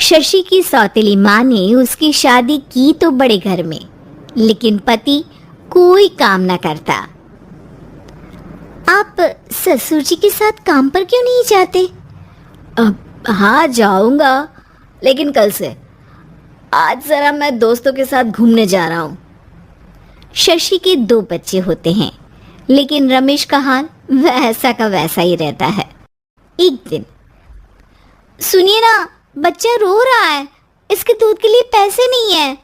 शशि की सौतेली माँ ने उसकी शादी की तो बड़े घर में, लेकिन पति कोई काम न करता। आप ससुर जी के साथ काम पर क्यों नहीं जाते? हाँ जाऊंगा, लेकिन कल से। आज जरा मैं दोस्तों के साथ घूमने जा रहा हूँ। शशि के 2 बच्चे होते हैं, लेकिन रमेश का हाल वैसा का वैसा ही रहता है। एक दिन, सुनिए ना, बच्चा रो रहा है, इसके दूध के लिए पैसे नहीं है।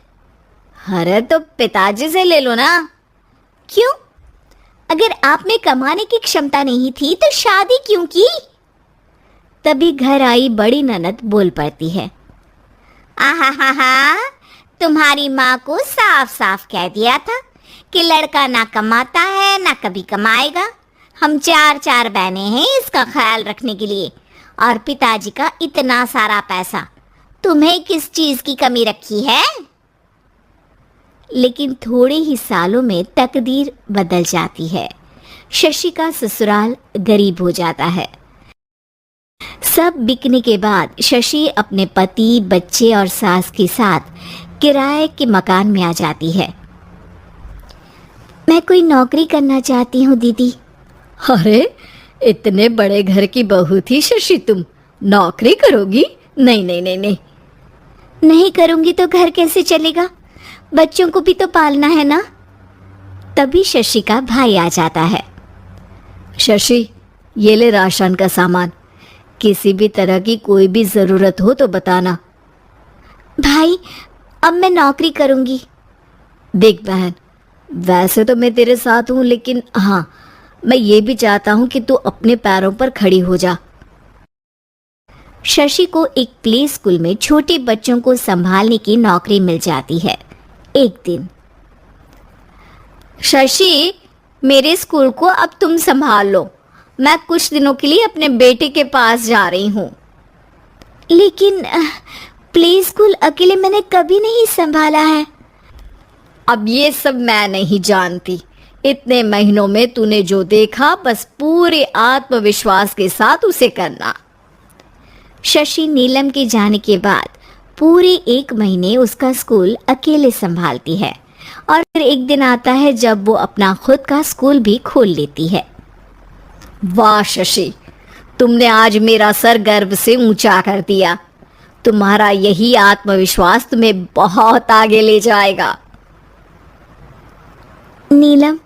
अरे तो पिताजी से ले लो ना। क्यों? अगर आप में कमाने की क्षमता नहीं थी तो शादी क्यों की? तभी घर आई बड़ी ननद बोल पड़ती है, आहा, तुम्हारी माँ को साफ साफ कह दिया था कि लड़का ना कमाता है ना कभी कमाएगा। हम 4 बहनें हैं इसका ख्याल रखने के लिए, और पिताजी का इतना सारा पैसा, तुम्हें किस चीज की कमी रखी है? लेकिन थोड़े ही सालों में तकदीर बदल जाती है। शशि का ससुराल गरीब हो जाता है। सब बिकने के बाद शशि अपने पति, बच्चे और सास के साथ किराए के मकान में आ जाती है। मैं कोई नौकरी करना चाहती हूँ दीदी। अरे इतने बड़े घर की बहू थी शशि, तुम नौकरी करोगी? नहीं नहीं नहीं नहीं। नहीं करूंगी तो घर कैसे चलेगा? बच्चों को भी तो पालना है ना। तभी शशि का भाई आ जाता है। शशि, ये ले राशन का सामान, किसी भी तरह की कोई भी ज़रूरत हो तो बताना। भाई, अब मैं नौकरी करूंगी। देख बहन, वैसे तो मैं तेरे साथ हूँ, लेकिन हाँ, मैं ये भी चाहता हूँ कि तू अपने पैरों पर खड़ी हो जा। शशि को एक प्ले स्कूल में छोटे बच्चों को संभालने की नौकरी मिल जाती है। एक दिन, शशि, मेरे स्कूल को अब तुम संभाल लो, मैं कुछ दिनों के लिए अपने बेटे के पास जा रही हूँ। लेकिन प्ले स्कूल अकेले मैंने कभी नहीं संभाला है। अब ये सब मैं नहीं जानती। इतने महीनों में तूने जो देखा, बस पूरे आत्मविश्वास के साथ उसे करना। शशि नीलम के जाने के बाद पूरे 1 महीने उसका स्कूल अकेले संभालती है, और फिर एक दिन आता है जब वो अपना खुद का स्कूल भी खोल लेती है। वाह शशि, तुमने आज मेरा सर गर्व से ऊंचा कर दिया। तुम्हारा यही आत्मविश्वास तुम्हें बहुत आगे ले जाएगा। नीलम,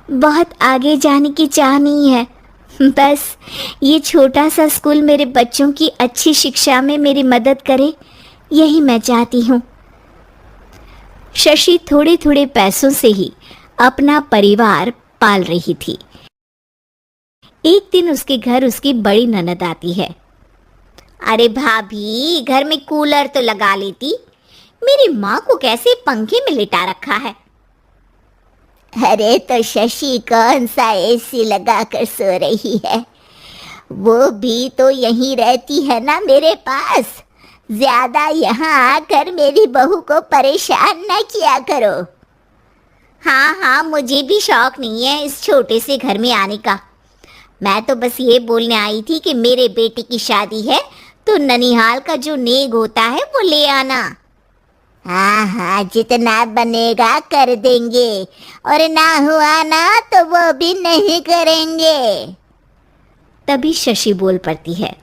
बहुत आगे जाने की चाह नहीं है, बस ये छोटा सा स्कूल मेरे बच्चों की अच्छी शिक्षा में मेरी मदद करे, यही मैं चाहती हूँ। शशि थोड़े थोड़े पैसों से ही अपना परिवार पाल रही थी। एक दिन उसके घर उसकी बड़ी ननद आती है। अरे भाभी, घर में कूलर तो लगा लेती, मेरी माँ को कैसे पंखे में लिटा रखा है? अरे तो शशि कौन सा एसी लगा कर सो रही है, वो भी तो यहीं रहती है ना मेरे पास। ज्यादा यहाँ आकर मेरी बहू को परेशान न किया करो। हाँ, मुझे भी शौक नहीं है इस छोटे से घर में आने का। मैं तो बस ये बोलने आई थी कि मेरे बेटे की शादी है तो ननिहाल का जो नेग होता है वो ले आना। हाँ, जितना बनेगा कर देंगे, और ना हुआ ना तो वो भी नहीं करेंगे। तभी शशि बोल पड़ती है,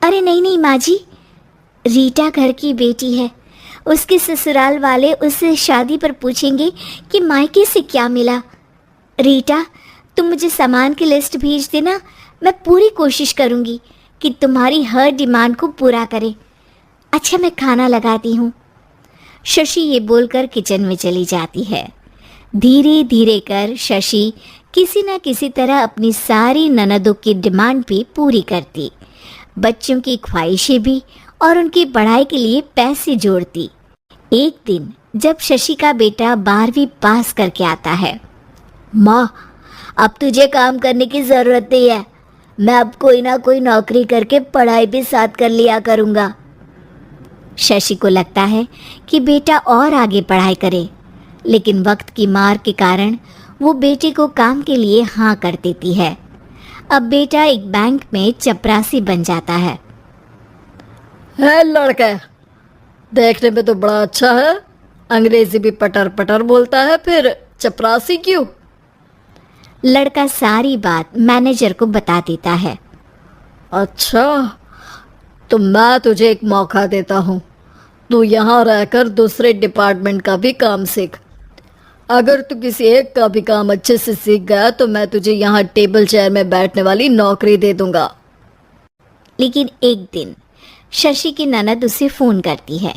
अरे नहीं माँ जी, रीटा घर की बेटी है, उसके ससुराल वाले उससे शादी पर पूछेंगे कि मायके से क्या मिला। रीटा, तुम मुझे सामान की लिस्ट भेज देना, मैं पूरी कोशिश करूँगी कि तुम्हारी हर डिमांड को पूरा करें। अच्छा, मैं खाना लगाती हूँ। शशि ये बोलकर किचन में चली जाती है। धीरे धीरे कर शशि किसी न किसी तरह अपनी सारी ननदों की डिमांड भी पूरी करती, बच्चों की ख्वाहिशें भी, और उनकी पढ़ाई के लिए पैसे जोड़ती। एक दिन जब शशि का बेटा 12वीं पास करके आता है, माँ, अब तुझे काम करने की ज़रूरत नहीं है, मैं अब कोई ना कोई नौकरी करके पढ़ाई भी साथ कर लिया करूँगा। शशि को लगता है कि बेटा और आगे पढ़ाई करे, लेकिन वक्त की मार के कारण वो बेटे को काम के लिए हाँ कर देती है। अब बेटा एक बैंक में चपरासी बन जाता है। है लड़का, देखने में तो बड़ा अच्छा है, अंग्रेजी भी पटर पटर बोलता है, फिर चपरासी क्यों? लड़का सारी बात मैनेजर को बता देता है। अच्छा, तो मैं तुझे एक मौका देता हूँ, तू यहाँ रहकर दूसरे डिपार्टमेंट का भी काम सीख। अगर तू किसी एक का भी काम अच्छे से सीख गया तो मैं तुझे यहाँ टेबल चेयर में बैठने वाली नौकरी दे दूंगा। लेकिन एक दिन शशि की ननद उसे फोन करती है।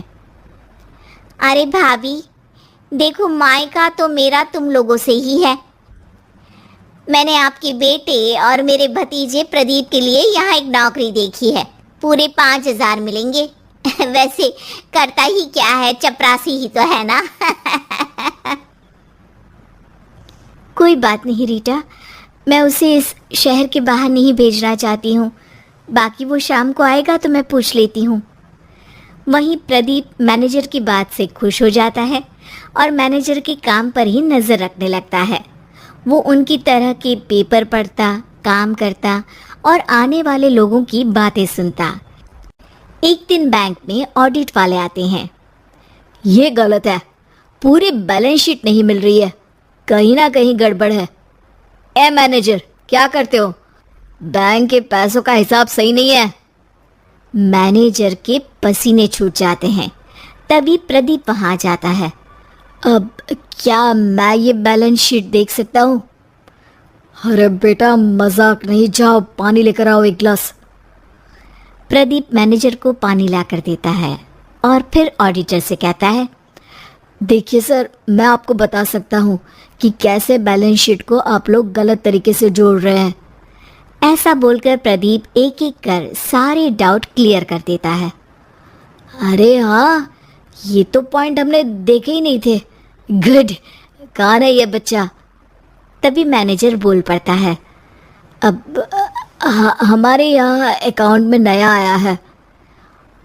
अरे भाभी, देखो मायका तो मेरा तुम लोगों से ही है। मैंने आपके बेटे और मेरे भतीजे प्रदीप के लिए यहाँ एक नौकरी देखी है, पूरे 5,000 मिलेंगे। वैसे करता ही क्या है, चपरासी ही तो है ना। कोई बात नहीं रीटा, मैं उसे इस शहर के बाहर नहीं भेजना चाहती हूँ। बाकी वो शाम को आएगा तो मैं पूछ लेती हूँ। वहीं प्रदीप मैनेजर की बात से खुश हो जाता है और मैनेजर के काम पर ही नज़र रखने लगता है। वो उनकी तरह के पेपर पढ़ता, काम करता और आने वाले लोगों की बातें सुनता। एक दिन बैंक में ऑडिट वाले आते हैं। ये गलत है, पूरी बैलेंस शीट नहीं मिल रही है, कहीं ना कहीं गड़बड़ है। ए मैनेजर, क्या करते हो? बैंक के पैसों का हिसाब सही नहीं है। मैनेजर के पसीने छूट जाते हैं। तभी प्रदीप वहाँ जाता है। अब क्या मैं ये बैलेंस शीट देख सकता हूँ? अरे बेटा, मजाक नहीं, जाओ पानी लेकर आओ एक गिलास। प्रदीप मैनेजर को पानी लाकर देता है और फिर ऑडिटर से कहता है, देखिए सर, मैं आपको बता सकता हूँ कि कैसे बैलेंस शीट को आप लोग गलत तरीके से जोड़ रहे हैं। ऐसा बोलकर प्रदीप एक एक कर सारे डाउट क्लियर कर देता है। अरे हाँ, ये तो पॉइंट हमने देखे ही नहीं थे। गुड, कौन है ये बच्चा? तभी मैनेजर बोल पड़ता है, अब हमारे यहाँ अकाउंट में नया आया है।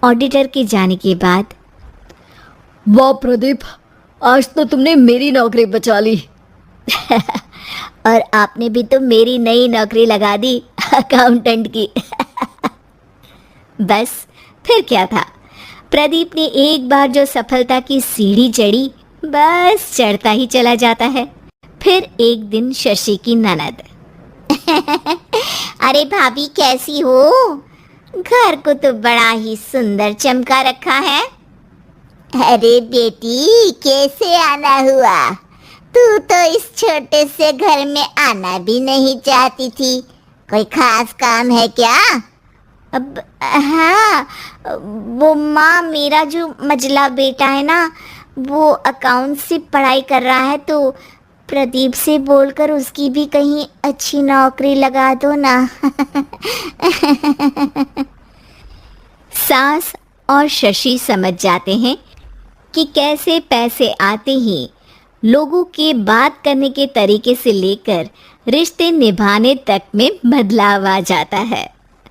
ऑडिटर के जाने के बाद, वाह प्रदीप, आज तो तुमने मेरी नौकरी बचा ली। और आपने भी तो मेरी नई नौकरी लगा दी, अकाउंटेंट की। बस फिर क्या था, प्रदीप ने एक बार जो सफलता की सीढ़ी चढ़ी, बस चढ़ता ही चला जाता है। फिर एक दिन शशि की ननद, अरे भाभी कैसी हो? घर को तो बड़ा ही सुंदर चमका रखा है। अरे बेटी, कैसे आना हुआ? तू तो इस छोटे से घर में आना भी नहीं चाहती थी, कोई खास काम है क्या? अब हाँ, वो माँ, मेरा जो मझला बेटा है ना, वो अकाउंट से पढ़ाई कर रहा है, तो प्रदीप से बोलकर उसकी भी कहीं अच्छी नौकरी लगा दो ना। सास और शशि समझ जाते हैं कि कैसे पैसे आते ही लोगों के बात करने के तरीके से लेकर रिश्ते निभाने तक में बदलाव आ जाता है।